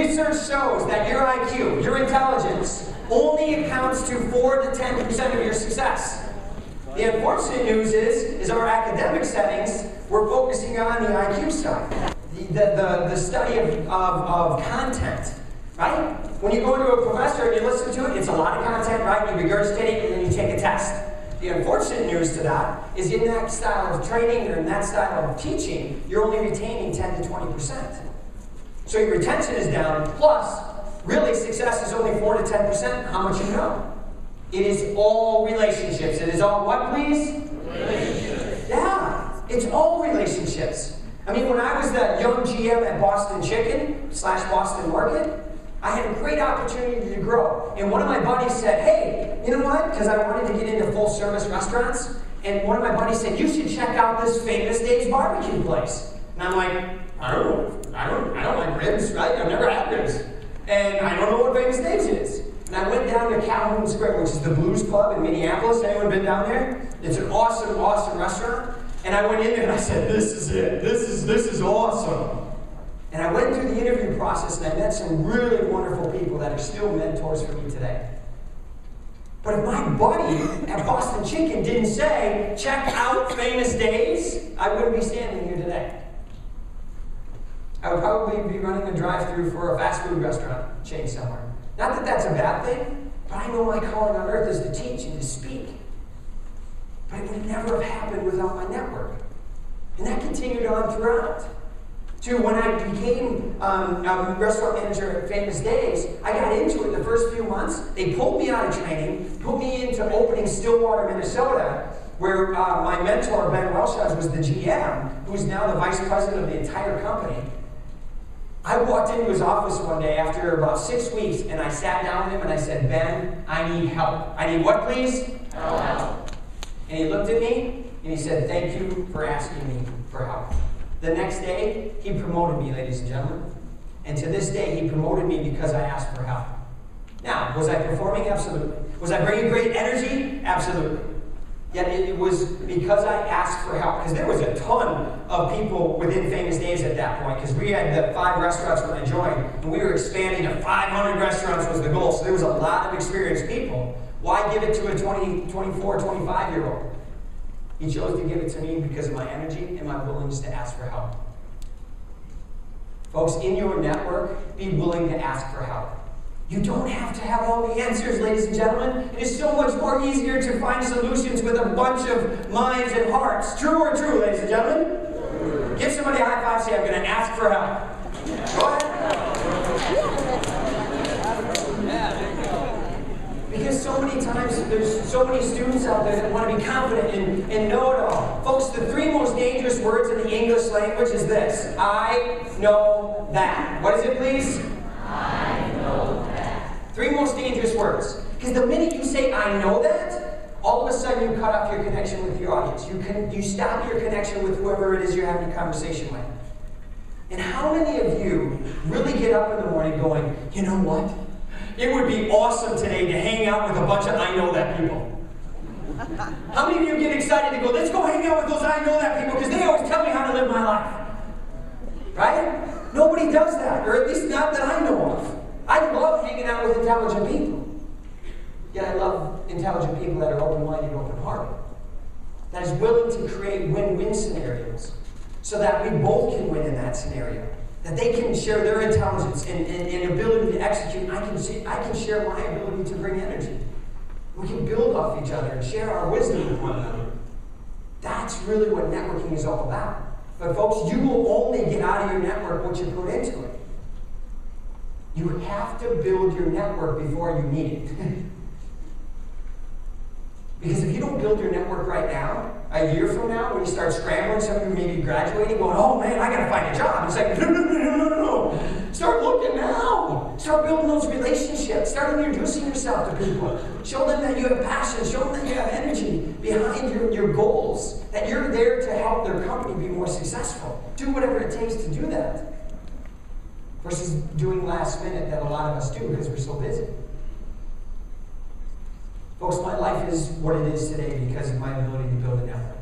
Research shows that your IQ, your intelligence, only accounts to 4 to 10% of your success. The unfortunate news is our academic settings, we're focusing on the IQ side. The study of content, right? When you go into a professor and you listen to it, it's a lot of content, right? You regurgitate it and then you take a test. The unfortunate news to that is in that style of training or in that style of teaching, you're only retaining 10 to 20%. So your retention is down, plus, really success is only 4 to 10%. How much you know? It is all relationships. It is all what, please? Relationships. Yeah, it's all relationships. I mean, when I was the young GM at Boston Chicken / Boston Market, I had a great opportunity to grow. And one of my buddies said, hey, you know what? Because I wanted to get into full-service restaurants. And one of my buddies said, you should check out this Famous Dave's barbecue place. And I'm like, I don't like ribs, right? I've never had ribs. And I don't know what Famous Dave's is. And I went down to Calhoun Square, which is the Blues Club in Minneapolis. Anyone been down there? It's an awesome, awesome restaurant. And I went in there and I said, this is it. This is awesome. And I went through the interview process and I met some really wonderful people that are still mentors for me today. But if my buddy at Boston Chicken didn't say, check out Famous Dave's, I wouldn't be standing here today. I would probably be running a drive-thru for a fast food restaurant chain somewhere. Not that that's a bad thing, but I know my calling on earth is to teach and to speak. But it would never have happened without my network. And that continued on throughout. To when I became a restaurant manager at Famous Dave's, I got into it the first few months. They pulled me out of training, put me into opening Stillwater, Minnesota, where my mentor, Ben Welshaz, was the GM, who's now the vice president of the entire company. I walked into his office one day after about 6 weeks, and I sat down with him and I said, Ben, I need help. I need what, please? Help. And he looked at me and he said, thank you for asking me for help. The next day, he promoted me, ladies and gentlemen. And to this day, he promoted me because I asked for help. Now, was I performing? Absolutely. Was I bringing great energy? Absolutely. Yet it was because I asked for help. Because there was a ton of people within Famous Dave's at that point. Because we had the 5 restaurants when I joined. And we were expanding to 500 restaurants was the goal. So there was a lot of experienced people. Why give it to a 20, 24, 25-year-old? He chose to give it to me because of my energy and my willingness to ask for help. Folks, in your network, be willing to ask for help. You don't have to have all the answers, ladies and gentlemen. It is so much more easier to find solutions with a bunch of minds and hearts. True or true, ladies and gentlemen? True. Give somebody a high five, say, I'm going to ask for help. Go ahead. Because so many times, there's so many students out there that want to be confident and know it all. Folks, the 3 most dangerous words in the English language is this. I know that. What is it, please? I know that. 3 most dangerous words. Because the minute you say, I know that, all of a sudden you cut off your connection with your audience. You stop your connection with whoever it is you're having a conversation with. And how many of you really get up in the morning going, you know what? It would be awesome today to hang out with a bunch of I know that people. How many of you get excited to go, let's go hang out with those I know that people because they always tell me how to live my life. Right? Nobody does that, or at least not that I know of. I love hanging out with intelligent people. Yet I love intelligent people that are open-minded, open-hearted. That is willing to create win-win scenarios so that we both can win in that scenario. That they can share their intelligence and ability to execute. I can share my ability to bring energy. We can build off each other and share our wisdom with one another. That's really what networking is all about. But folks, you will only get out of your network what you put into it. You have to build your network before you need it. Because if you don't build your network right now, a year from now, when you start scrambling, some of you may be graduating, going, oh man, I gotta find a job. It's like, no. Start looking now. Start building those relationships. Start introducing yourself to people. Show them that you have passion. Show them that you have energy behind your goals. That you're there to help their company be more successful. Do whatever it takes to do that. Versus doing last minute that a lot of us do because we're so busy. Folks, my life is what it is today because of my ability to build a network.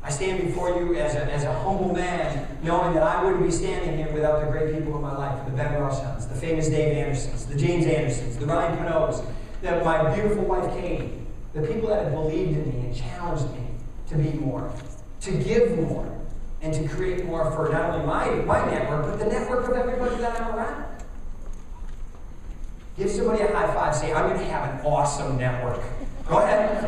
I I stand before you as a humble man, knowing that I wouldn't be standing here without the great people in my life, the Ben Roshans, the famous Dave Andersons, the James Andersons, the Ryan Panots, my beautiful wife Katie, the people that have believed in me and challenged me to be more, to give more, and to create more for not only my network, but the network of everybody that I'm around. Give somebody a high five, say, I'm going to have an awesome network. Go ahead.